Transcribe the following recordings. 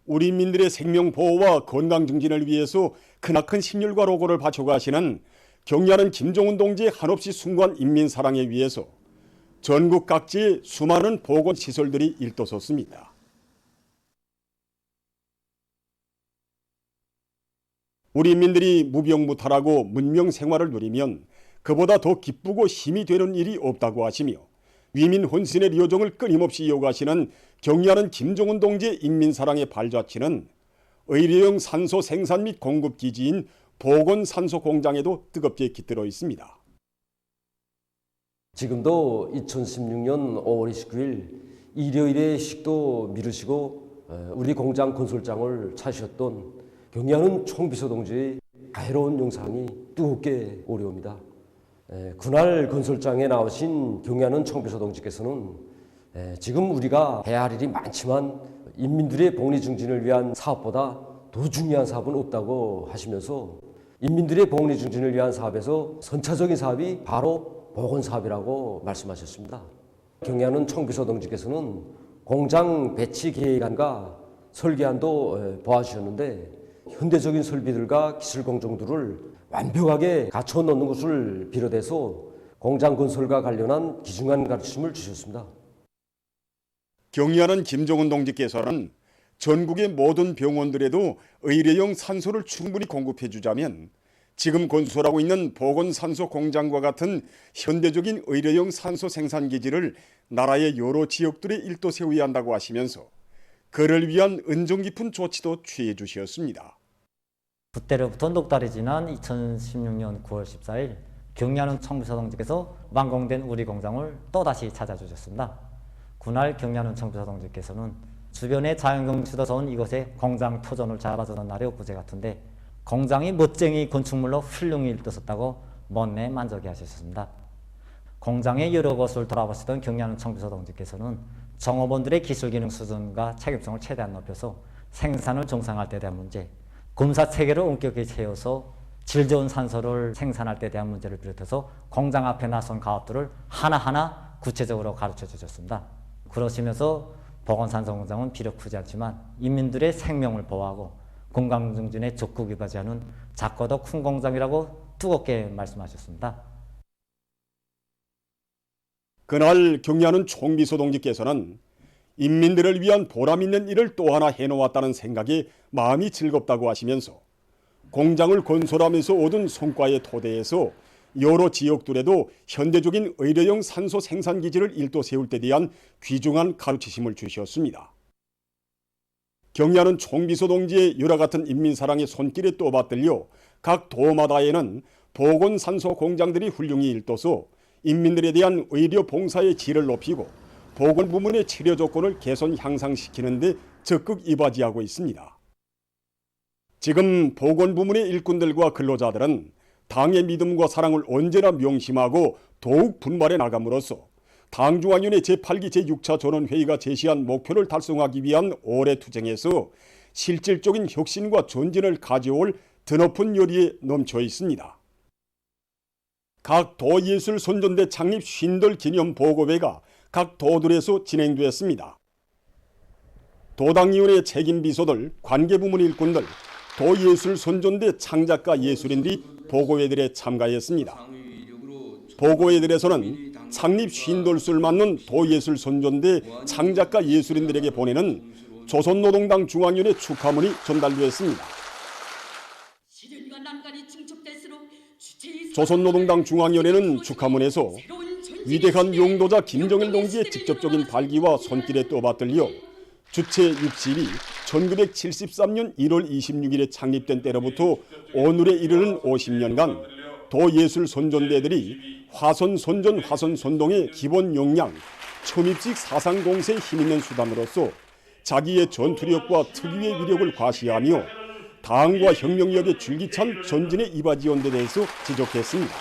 우리 민들의 생명 보호와 건강 증진을 위해서 크나큰 심혈과 노고를 바쳐가시는 경의하는 김정은 동지의 한없이 숭고한 인민 사랑에 위해서 전국 각지에 수많은 보건시설들이 일떠섰습니다. 우리 인민들이 무병무탈하고 문명 생활을 누리면 그보다 더 기쁘고 힘이 되는 일이 없다고 하시며 위민 혼신의 여정을 끊임없이 이어가시는 경의하는 김정은 동지의 인민사랑의 발자취는 의료용 산소 생산 및 공급 기지인 보건산소 공장에도 뜨겁게 깃들어 있습니다. 지금도 2016년 5월 29일 일요일에 식도 미루시고 우리 공장 건설장을 찾으셨던 경의하는 총비서 동지의 가해로운 영상이 뜨겁게 오려옵니다. 그날 건설장에 나오신 경의하는 총비서 동지께서는 지금 우리가 해야 할 일이 많지만 인민들의 복리 증진을 위한 사업보다 더 중요한 사업은 없다고 하시면서 인민들의 복리 증진을 위한 사업에서 선차적인 사업이 바로 보건사업이라고 말씀하셨습니다. 경의하는 총비서 동지께서는 공장 배치 계획안과 설계안도 보아주셨는데 현대적인 설비들과 기술 공정들을 완벽하게 갖춰 놓는 것을 비롯해서 공장 건설과 관련한 기중한 가르침을 주셨습니다. 경의하는 김정은 동지께서는 전국의 모든 병원들에도 의료용 산소를 충분히 공급해 주자면 지금 건설하고 있는 보건산소 공장과 같은 현대적인 의료용 산소 생산 기지를 나라의 여러 지역들에 일도 세워야 한다고 하시면서 그를 위한 은정 깊은 조치도 취해 주셨습니다. 그때로부터 넉 달이 지난 2016년 9월 14일 경의하는 총비서 동지께서 완공된 우리 공장을 또다시 찾아주셨습니다. 그날 경의하는 총비서 동지께서는 주변의 자연경치도 좋은 이곳에 공장 토전을 잡아주는 날이 엊그제 같은데 공장이 멋쟁이 건축물로 훌륭히 일떠섰다고 못내 만족해 하셨습니다. 공장의 여러 곳을 돌아보시던 경의하는 총비서 동지께서는 종업원들의 기술기능 수준과 책임성을 최대한 높여서 생산을 정상화할 때 대한 문제, 검사 체계를 엄격히 채워서 질 좋은 산소를 생산할 때 대한 문제를 비롯해서 공장 앞에 나선 가업들을 하나하나 구체적으로 가르쳐 주셨습니다. 그러시면서 보건산소 공장은 비록 크지 않지만 인민들의 생명을 보호하고 건강 증진에 적극 이바지하는 작고도 큰 공장이라고 뜨겁게 말씀하셨습니다. 그날 경의하는 총비서 동지께서는 인민들을 위한 보람 있는 일을 또 하나 해놓았다는 생각에 마음이 즐겁다고 하시면서 공장을 건설하면서 얻은 성과의 토대에서 여러 지역들에도 현대적인 의료용 산소 생산 기지를 일도 세울 때 대한 귀중한 가르치심을 주셨습니다. 경의하는 총비서 동지의 열화 같은 인민사랑의 손길에 또 받들려 각 도마다에는 보건산소 공장들이 훌륭히 일떠서 인민들에 대한 의료 봉사의 질을 높이고 보건 부문의 치료 조건을 개선 향상시키는 데 적극 이바지하고 있습니다. 지금 보건 부문의 일꾼들과 근로자들은 당의 믿음과 사랑을 언제나 명심하고 더욱 분발해 나감으로써 당중앙위원회 제8기 제6차 전원회의가 제시한 목표를 달성하기 위한 올해 투쟁에서 실질적인 혁신과 전진을 가져올 드높은 열의에 넘쳐 있습니다. 각 도예술 선전대 창립 50돌 기념 보고회가 각 도들에서 진행되었습니다. 도당위원회 책임비서들, 관계부문 일꾼들, 도예술 선전대 창작가 예술인들이 보고회들에 참가했습니다. 보고회들에서는 창립 50돌수를 맞는 도예술 선전대 창작가 예술인들에게 보내는 조선노동당 중앙위원회 축하문이 전달되었습니다. 조선노동당 중앙위원회는 축하문에서 위대한 용도자 김정일 동지의 직접적인 발기와 손길에 떠받들려 주체 60이 1973년 1월 26일에 창립된 때로부터 오늘에 이르는 50년간 도예술 선전대들이 화선선전 화선선동의 기본 역량, 첨입식 사상공세에 힘있는 수단으로서 자기의 전투력과 특유의 위력을 과시하며 당과 혁명력의 줄기찬 전진에 이바지한 데 대해서 지적했습니다.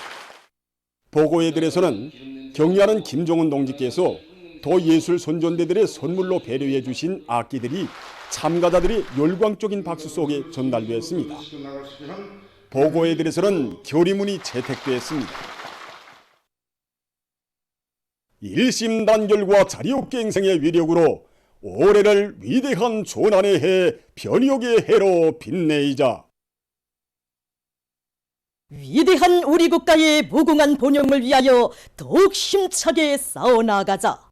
보고회들에서는 경의하는 김정은 동지께서 도예술 선전대들의 선물로 배려해 주신 악기들이 참가자들의 열광적인 박수 속에 전달되었습니다. 보고회들에서는 결의문이 채택되었습니다. 일심단결과 자리옥갱생의 위력으로 올해를 위대한 조난의 해, 변혁의 해로 빛내이자. 위대한 우리 국가의 무궁한 번영을 위하여 더욱 힘차게 싸워나가자.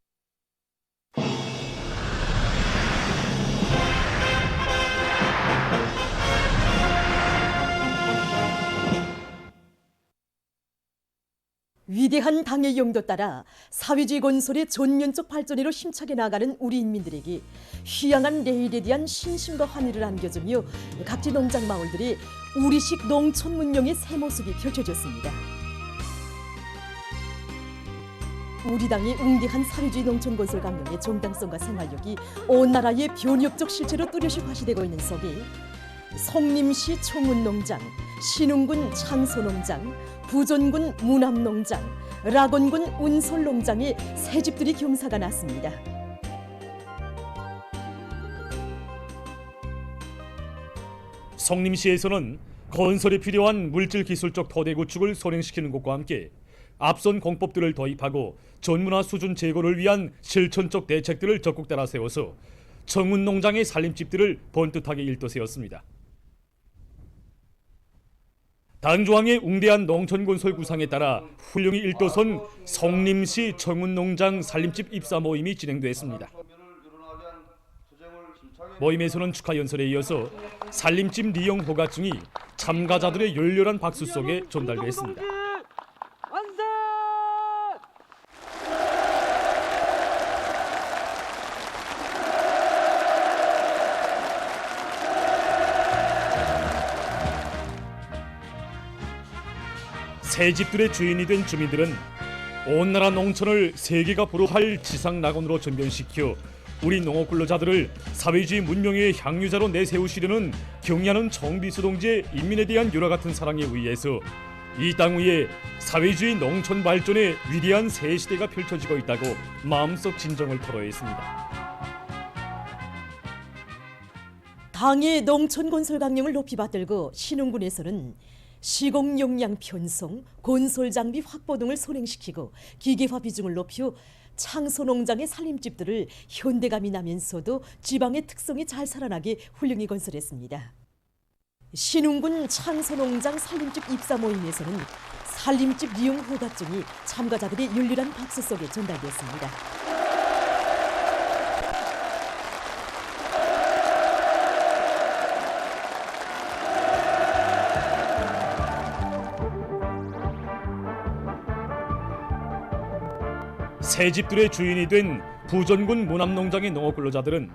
위대한 당의 용도 따라 사회주의 건설의 전면적 발전으로 힘차게 나아가는 우리 인민들에게 희양한 내일에 대한 신심과 환희를 안겨주며 각지 농장 마을들이 우리식 농촌 문명의 새 모습이 펼쳐졌습니다. 우리 당의 웅대한 사회주의 농촌 건설 강령의 정당성과 생활력이 온 나라의 변혁적 실체로 뚜렷이 과시되고 있는 속에 성림시 청운농장, 신흥군 창소농장, 부전군 문암농장, 락원군 운솔농장의 새 집들이 경사가 났습니다. 성림시에서는 건설에 필요한 물질 기술적 토대 구축을 선행시키는 것과 함께 앞선 공법들을 도입하고 전문화 수준 제고를 위한 실천적 대책들을 적극 따라 세워서 청운농장의 살림집들을 번듯하게 일떠세웠습니다. 당조항의 웅대한 농촌건설 구상에 따라 훌륭히 일떠선 성림시 청운농장 살림집 입사 모임이 진행됐습니다. 모임에서는 축하 연설에 이어서 살림집 리용 허가증이 참가자들의 열렬한 박수 속에 전달됐습니다. 새 집들의 주인이 된 주민들은 온 나라 농촌을 세계가 보러할 지상 낙원으로 전변시켜 우리 농업 근로자들을 사회주의 문명의 향유자로 내세우시려는 경의하는 정비수 동지의 인민에 대한 유라 같은 사랑에 의해서 이 땅 위에 사회주의 농촌 발전의 위대한 새 시대가 펼쳐지고 있다고 마음속 진정을 토로했습니다. 당의 농촌 건설 강령을 높이 받들고 신흥군에서는 시공 용량 편성, 건설 장비 확보 등을 선행시키고 기계화 비중을 높여 창소농장의 살림집들을 현대감이 나면서도 지방의 특성이 잘 살아나게 훌륭히 건설했습니다. 신흥군 창소농장 살림집 입사 모임에서는 살림집 리용 허가증이 참가자들의 열렬한 박수 속에 전달됐습니다. 새 집들의 주인이 된 부전군 문암농장의 농업 근로자들은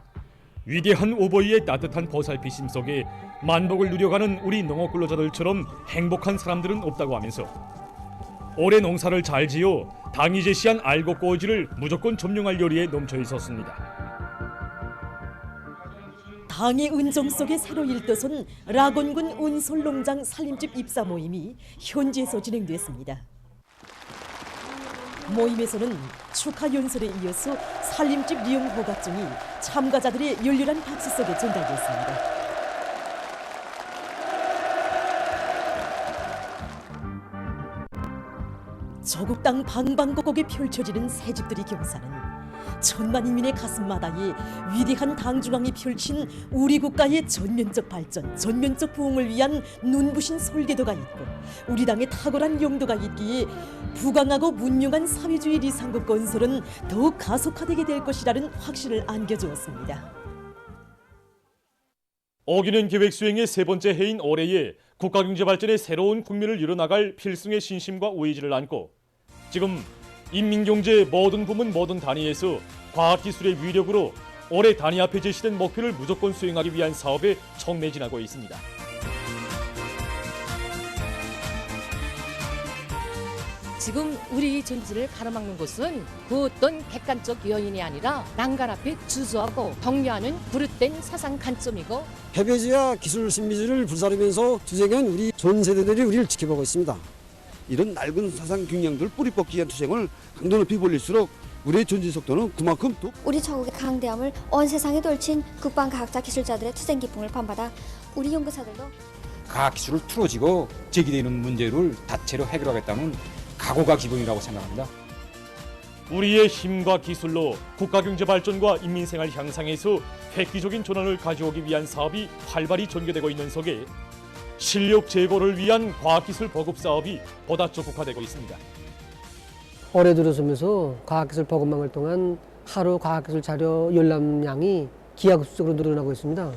위대한 오버이의 따뜻한 보살피심 속에 만복을 누려가는 우리 농업 근로자들처럼 행복한 사람들은 없다고 하면서 올해 농사를 잘 지어 당이 제시한 알곡 꼬지를 무조건 점령할 요리에 넘쳐 있었습니다. 당의 은정 속에 새로 일떠선 락원군 운솔농장 살림집 입사 모임이 현지에서 진행됐습니다. 모임에서는 축하 연설에 이어서 살림집 리용 허가증이 참가자들의 열렬한 박수 속에 전달됐습니다. 조국 땅 방방곡곡에 펼쳐지는 새집들이 경사는 천만 인민의 가슴마다에 위대한 당중앙이 펼친 우리 국가의 전면적 발전, 전면적 부흥을 위한 눈부신 설계도가 있고 우리 당의 탁월한 용도가 있기에 부강하고 문명한 사회주의 리상국 건설은 더욱 가속화되게 될 것이라는 확신을 안겨주었습니다. 5개년 계획 수행의 세 번째 해인 올해에 국가경제발전의 새로운 국면을 이뤄나갈 필승의 신심과 의지를 안고 지금 인민경제의 모든 부문 모든 단위에서 과학기술의 위력으로 올해 단위 앞에 제시된 목표를 무조건 수행하기 위한 사업에 촉매진하고 있습니다. 지금 우리 전지를 가로막는 것은 그 어떤 객관적 요인이 아니라 난간 앞에 주저하고 독려하는 부릇된 사상 관점이고 패배주의와 기술 신비주의를 불사르면서 투쟁한 우리 전 세대들이 우리를 지켜보고 있습니다. 이런 낡은 사상 경향들 뿌리 뽑기 위한 투쟁을 강도 높이 벌릴수록 우리의 전진 속도는 그만큼 더 우리 조국의 강대함을 온 세상에 돌친 국방과학자 기술자들의 투쟁 기풍을 본받아 우리 연구사들도 과학기술을 틀어지고 제기되는 문제를 다채로 해결하겠다는 각오가 기본이라고 생각합니다. 우리의 힘과 기술로 국가경제 발전과 인민생활 향상에서 획기적인 전환을 가져오기 위한 사업이 활발히 전개되고 있는 속에 실력 제고를 위한 과학기술 보급 사업이 보다 적극화되고 있습니다. 올해 들어서면서 과학기술 보급망을 통한 하루 과학기술 자료 열람량이 기하급수적으로 늘어나고 있습니다.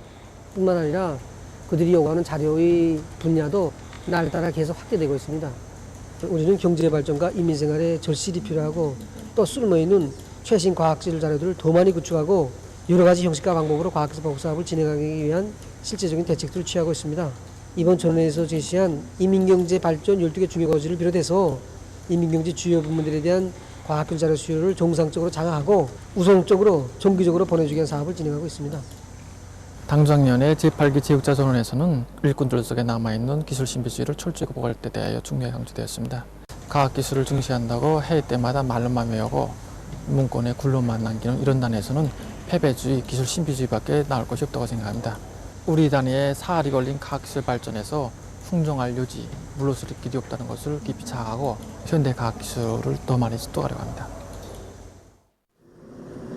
뿐만 아니라 그들이 요구하는 자료의 분야도 날따라 계속 확대되고 있습니다. 우리는 경제 발전과 인민생활에 절실히 필요하고 또 쓸모있는 최신 과학기술 자료들을 더 많이 구축하고 여러 가지 형식과 방법으로 과학기술 보급 사업을 진행하기 위한 실제적인 대책들을 취하고 있습니다. 이번 전원에서 제시한 인민경제 발전 12개 중요 과제를 비롯해서 인민경제 주요 부문들에 대한 과학기술 자료 수요를 정상적으로 장악하고 우선적으로 정기적으로 보내주기 위한 사업을 진행하고 있습니다. 당작년에 제8기 제육자 전원에서는 일꾼들 속에 남아있는 기술 신비주의를 철저히 극복할 때 대하여 중요하게 강조되었습니다. 과학기술을 중시한다고 해외 때마다 말로만 외우고 문건에 굴로만 남기는 이런 단에서는 패배주의, 기술 신비주의밖에 나올 것이 없다고 생각합니다. 우리 단위의 사활이 걸린 과학기술 발전에서 풍종할 요지, 물러설 길이 없다는 것을 깊이 자각하고 현대 과학기술을 더 많이 습득하려고 합니다.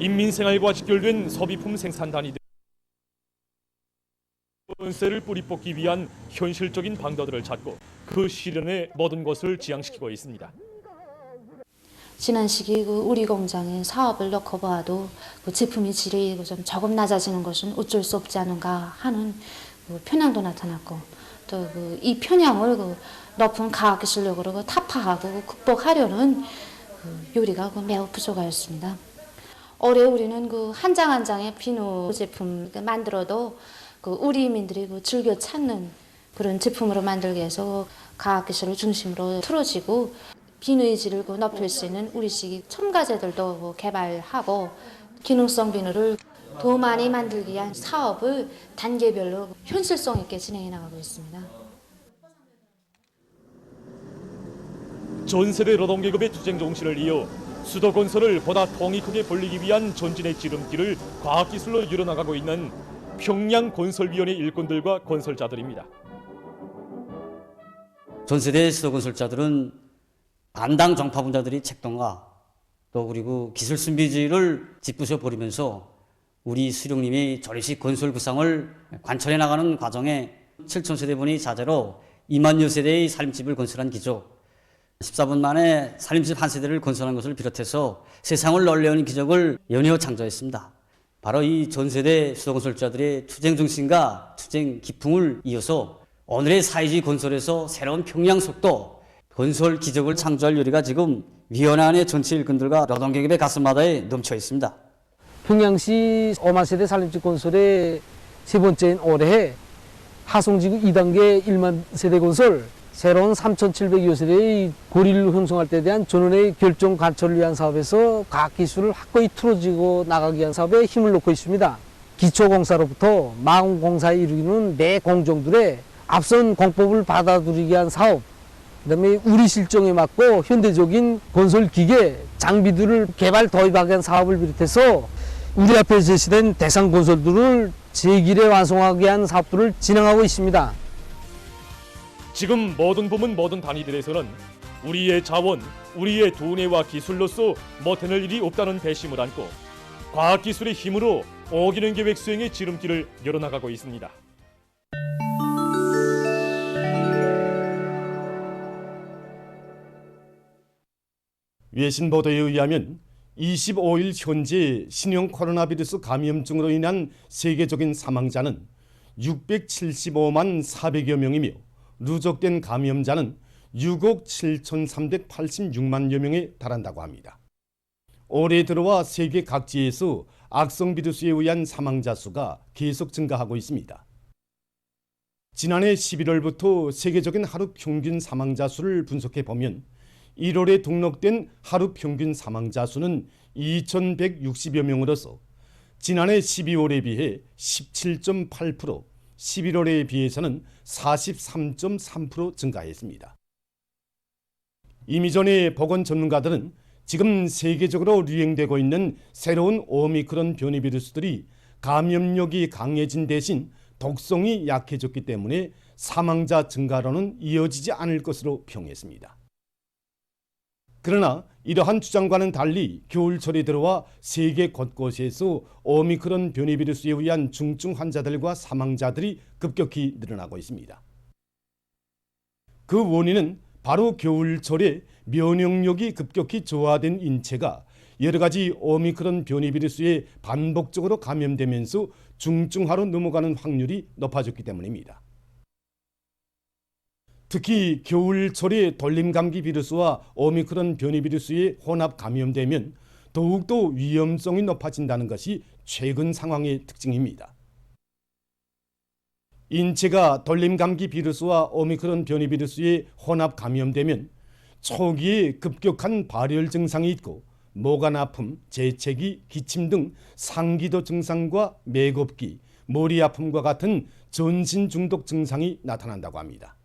인민생활과 직결된 소비품 생산 단위들 전세를 뿌리 뽑기 위한 현실적인 방도들을 찾고 그 실현에 모든 것을 지향시키고 있습니다. 지난 시기 우리 공장의 사업을 놓고 봐도 제품의 질이 좀 조금 낮아지는 것은 어쩔 수 없지 않은가 하는 편향도 나타났고 또 이 편향을 높은 과학기술력으로 타파하고 극복하려는 요리가 매우 부족하였습니다. 올해 우리는 한 장 한 장의 비누 제품 만들어도 우리민들이 즐겨 찾는 그런 제품으로 만들기 위해서 과학기술을 중심으로 틀어지고 비누의 질을 높일 수 있는 우리식 첨가제들도 개발하고 기능성 비누를 더 많이 만들기 위한 사업을 단계별로 현실성 있게 진행해 나가고 있습니다. 전 세대 노동계급의 투쟁 정신을 이어 수도건설을 보다 통이 크게 벌리기 위한 전진의 지름길을 과학기술로 이뤄나가고 있는 평양건설위원회 일꾼들과 건설자들입니다. 전세대 수도건설자들은 반당 정파분자들이 책동과 또 그리고 기술 신비주의를 짓부셔 버리면서 우리 수령님이 조립식 건설 구상을 관철해 나가는 과정에 7,000세대분이 자재로 2만여 세대의 살림집을 건설한 기적, 14분 만에 살림집 한 세대를 건설한 것을 비롯해서 세상을 놀래우는 기적을 연이어 창조했습니다. 바로 이 전세대 수도건설자들의 투쟁 정신과 투쟁 기풍을 이어서 오늘의 사회주의 건설에서 새로운 평양 속도, 건설 기적을 창조할 요리가 지금 위원회 안의 전체 일꾼들과 노동계급의 가슴마다에 넘쳐 있습니다. 평양시 5만 세대 살림집 건설의 세 번째인 올해 하송지구 2단계 1만 세대 건설, 새로운 3,700여 세대의 고리를 형성할 때 대한 전원의 결정 관철을 위한 사업에서 과학기술을 확고히 틀어지고 나가기 위한 사업에 힘을 놓고 있습니다. 기초공사로부터 마공사에 이르기는 매 공정들의 앞선 공법을 받아들이기 위한 사업, 그다음에 우리 실정에 맞고 현대적인 건설 기계, 장비들을 개발 도입하기 위한 사업을 비롯해서 우리 앞에 제시된 대상 건설들을 제길에 완성하기 위한 사업들을 진행하고 있습니다. 지금 모든 부문 모든 단위들에서는 우리의 자원, 우리의 두뇌와 기술로서 못해낼 일이 없다는 배심을 안고 과학기술의 힘으로 5기능 계획 수행의 지름길을 열어나가고 있습니다. 외신 보도에 의하면 25일 현재 신형 코로나 바이러스 감염증으로 인한 세계적인 사망자는 675만 400여 명이며 누적된 감염자는 6억 7,386만여 명에 달한다고 합니다. 올해 들어와 세계 각지에서 악성 바이러스에 의한 사망자 수가 계속 증가하고 있습니다. 지난해 11월부터 세계적인 하루 평균 사망자 수를 분석해 보면 1월에 등록된 하루 평균 사망자 수는 2,160여 명으로서 지난해 12월에 비해 17.8%, 11월에 비해서는 43.3% 증가했습니다. 이미 전에 보건 전문가들은 지금 세계적으로 유행되고 있는 새로운 오미크론 변이 바이러스들이 감염력이 강해진 대신 독성이 약해졌기 때문에 사망자 증가로는 이어지지 않을 것으로 평했습니다. 그러나 이러한 주장과는 달리 겨울철이 들어와 세계 곳곳에서 오미크론 변이 비루스에 의한 중증 환자들과 사망자들이 급격히 늘어나고 있습니다. 그 원인은 바로 겨울철에 면역력이 급격히 저하된 인체가 여러 가지 오미크론 변이 비루스에 반복적으로 감염되면서 중증화로 넘어가는 확률이 높아졌기 때문입니다. 특히 겨울철에 돌림감기 비루스와 오미크론 변이 비루스에 혼합 감염되면 더욱더 위험성이 높아진다는 것이 최근 상황의 특징입니다. 인체가 돌림감기 비루스와 오미크론 변이 비루스에 혼합 감염되면 초기에 급격한 발열 증상이 있고 모간 아픔, 재채기, 기침 등 상기도 증상과 맥없기, 머리 아픔과 같은 전신 중독 증상이 나타난다고 합니다.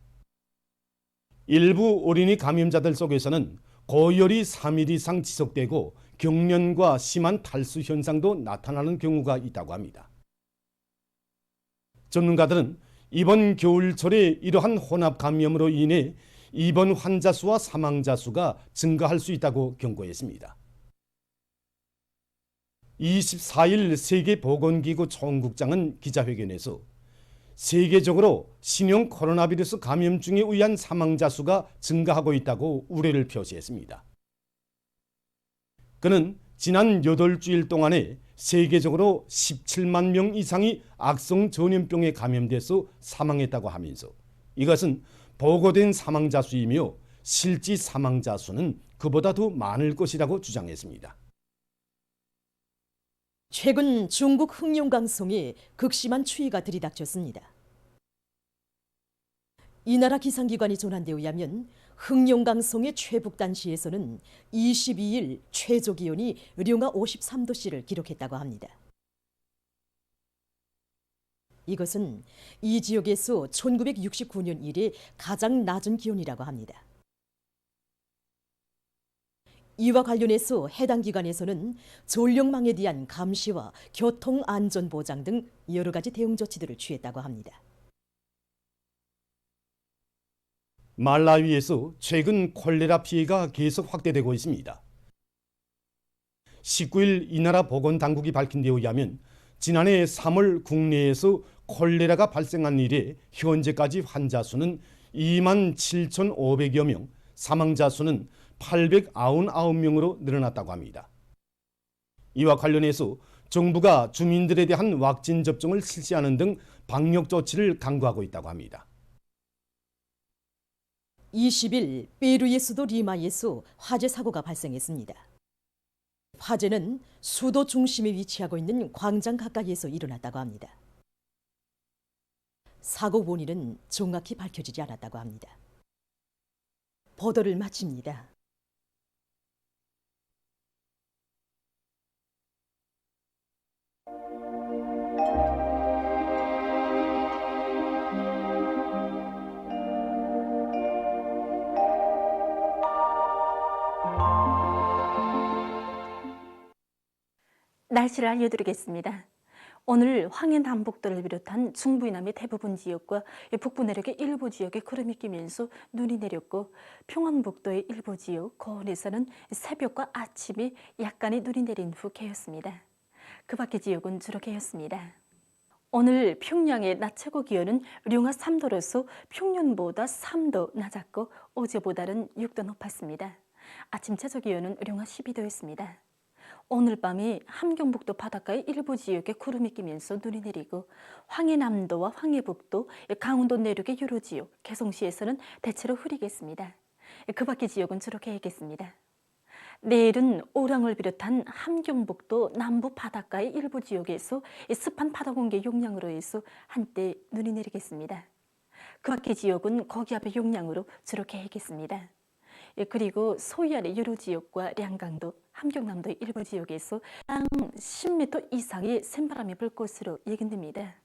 일부 어린이 감염자들 속에서는 고열이 3일 이상 지속되고 경련과 심한 탈수 현상도 나타나는 경우가 있다고 합니다. 전문가들은 이번 겨울철에 이러한 혼합 감염으로 인해 입원 환자 수와 사망자 수가 증가할 수 있다고 경고했습니다. 24일 세계보건기구 총국장은 기자회견에서 세계적으로 신형 코로나 비루스 감염증에 의한 사망자 수가 증가하고 있다고 우려를 표시했습니다. 그는 지난 8주일 동안에 세계적으로 17만 명 이상이 악성 전염병에 감염돼서 사망했다고 하면서 이것은 보고된 사망자 수이며 실제 사망자 수는 그보다 더 많을 것이라고 주장했습니다. 최근 중국 흑룡강송에 극심한 추위가 들이닥쳤습니다. 이 나라 기상기관이 전한 데 의하면 흑룡강송의 최북단시에서는 22일 최저기온이 령하 53도씨를 기록했다고 합니다. 이것은 이 지역에서 1969년 이래 가장 낮은 기온이라고 합니다. 이와 관련해서 해당 기관에서는 전력망에 대한 감시와 교통안전보장 등 여러 가지 대응 조치들을 취했다고 합니다. 말라위에서 최근 콜레라 피해가 계속 확대되고 있습니다. 19일 이 나라 보건당국이 밝힌 데 의하면 지난해 3월 국내에서 콜레라가 발생한 이래 현재까지 환자 수는 2만 7,500여 명, 사망자 수는 899명으로 늘어났다고 합니다. 이와 관련해서 정부가 주민들에 대한 왁신 접종을 실시하는 등 방역 조치를 강구하고 있다고 합니다. 20일 페루의 수도 리마에서 화재 사고가 발생했습니다. 화재는 수도 중심에 위치하고 있는 광장 가까이에서 일어났다고 합니다. 사고 원인은 정확히 밝혀지지 않았다고 합니다. 보도를 마칩니다. 날씨를 알려드리겠습니다. 오늘 황해 남북도를 비롯한 중부 이남의 대부분 지역과 북부 내륙의 일부 지역에 구름이 끼면서 눈이 내렸고 평안북도의 일부 지역, 고원에서는 새벽과 아침에 약간의 눈이 내린 후 개었습니다. 그 밖의 지역은 주로 개었습니다. 오늘 평양의 낮 최고 기온은 령하 3도로서 평년보다 3도 낮았고 어제보다는 6도 높았습니다. 아침 최저 기온은 령하 12도였습니다. 오늘 밤에 함경북도 바닷가의 일부 지역에 구름이 끼면서 눈이 내리고 황해남도와 황해북도, 강원도 내륙의 여러 지역, 개성시에서는 대체로 흐리겠습니다. 그 밖의 지역은 주로 개겠습니다. 내일은 오랑을 비롯한 함경북도 남부 바닷가의 일부 지역에서 습한 바다 공기 용량으로 해서 한때 눈이 내리겠습니다. 그 밖의 지역은 거기압의 용량으로 주로 개겠습니다. 그리고 소위안의 여러 지역과 량강도, 함경남도의 일부 지역에서 당 10m 이상의 샘바람이 불 것으로 예견됩니다.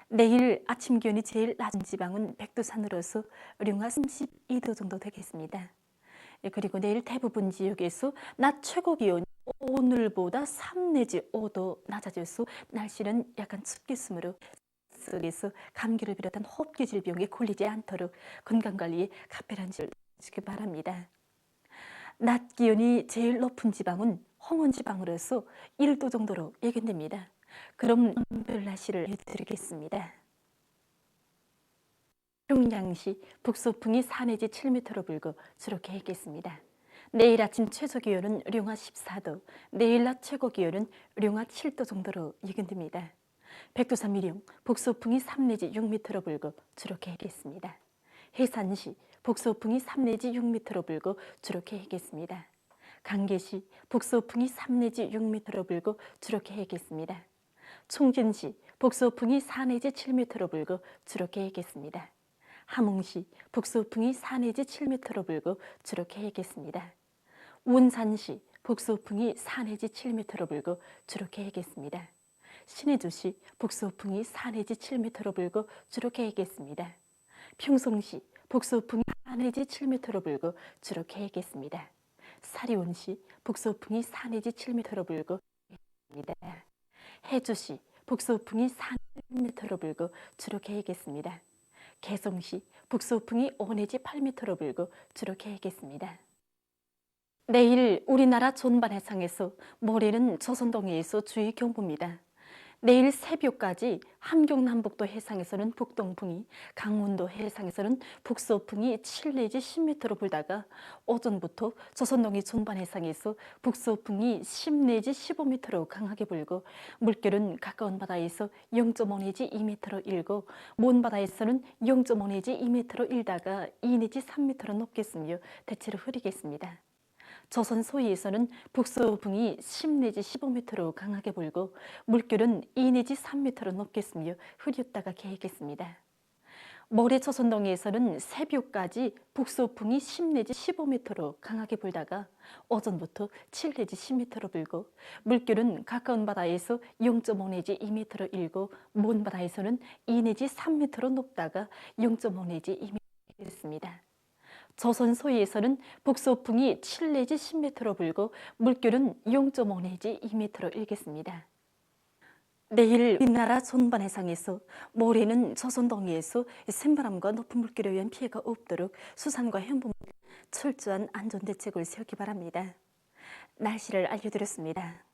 내일 아침 기온이 제일 낮은 지방은 백두산으로서 령하 32도 정도 되겠습니다. 그리고 내일 대부분 지역에서 낮 최고 기온이 오늘보다 3 내지 5도 낮아져서 날씨는 약간 춥겠으므로 속에서 감기를 비롯한 호흡기 질병에 걸리지 않도록 건강관리에 각별한 줄 주시기 바랍니다. 낮 기온이 제일 높은 지방은 홍원지방으로서 1도 정도로 예견됩니다. 그럼 별 날씨를 해드리겠습니다. 평양시 북소풍이 4 내지 7m로 불고 주로 계획했습니다. 내일 아침 최저 기온은 룡화 14도, 내일 낮 최고 기온은 룡화 7도 정도로 예견됩니다. 백두산 미령 북소풍이 3 내지 6m로 불고 주로 계획했습니다. 해산시 북소풍이 3 내지 6m로 불고 주로 계획했습니다. 강계시 북소풍이 3 내지 6m로 불고 주로 계획했습니다. 총진시 북소풍이 4 내지 7m로 불고 주로 계획했습니다. 함흥시 북소풍이 4 내지 7m로 불고 주로 계획했습니다. 운산시 북소풍이 4 내지 7m로 불고 주로 계획했습니다. 신해주시 북소풍이 4 내지 7m로 불고 주로 계획했습니다. 평송시 북소풍이 4 내지 7m로 불고 주로 계획했습니다. 사리온시 북소풍이 4 내지 7m로 불고 계획했습니다. 해주시 북소풍이 4 내지 7m로 불고 주로 계획했습니다. 개성시 북소풍이 5 내지 8m로 불고 주로 계획했습니다. 내일 우리나라 전반 해상에서 모레는 조선동해에서 주의 경보입니다. 내일 새벽까지 함경남북도 해상에서는 북동풍이, 강원도 해상에서는 북서풍이 7 내지 10m로 불다가 오전부터 조선동해 전반 해상에서 북서풍이 10 내지 15m로 강하게 불고 물결은 가까운 바다에서 0.5 내지 2m로 일고 먼 바다에서는 0.5 내지 2m로 일다가 2 내지 3m로 높겠으며 대체로 흐리겠습니다. 조선 소위에서는 북서풍이 10 내지 15m로 강하게 불고 물결은 2 내지 3m로 높겠으며 흐렸다가 개겠습니다. 모레 조선동해에서는 새벽까지 북서풍이 10 내지 15m로 강하게 불다가 오전부터 7 내지 10m로 불고 물결은 가까운 바다에서 0.5 내지 2m로 일고 먼 바다에서는 2 내지 3m로 높다가 0.5 내지 2m로 일겠습니다. 조선 소위에서는 북서풍이 7 내지 10m로 불고 물결은 0.5 내지 2m로 일겠습니다. 내일 우리나라 전반 해상에서 모레는 조선 동해에서 샘바람과 높은 물결에 의한 피해가 없도록 수산과 해운부문 철저한 안전대책을 세우기 바랍니다. 날씨를 알려드렸습니다.